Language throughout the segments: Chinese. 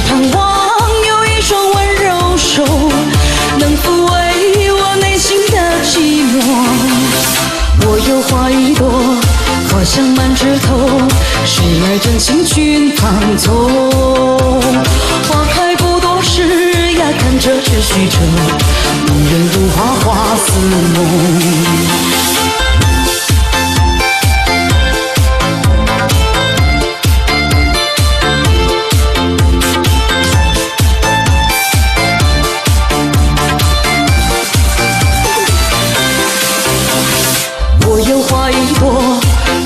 盼望有一双温柔手，能抚慰我内心的寂寞。我有花一朵，花香满枝头，谁来真情寻芳踪？花开不多时呀，看着却虚着，女人如花，花似梦。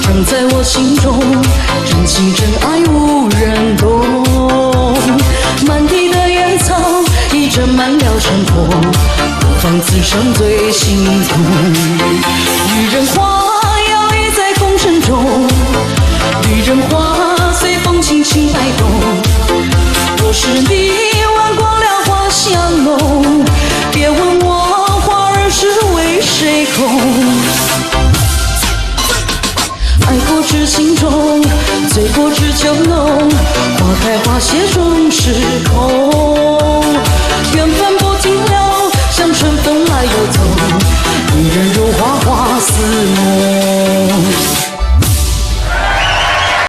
长在我心中，真情真爱无人懂。满地的野草已沾满了尘土，何妨此生最心痛。女人花摇曳在风尘中，女人花随风轻轻摆动。若是你闻过了花香浓，别问我花儿是为谁空。爱过知情重，醉过知酒浓，花开花谢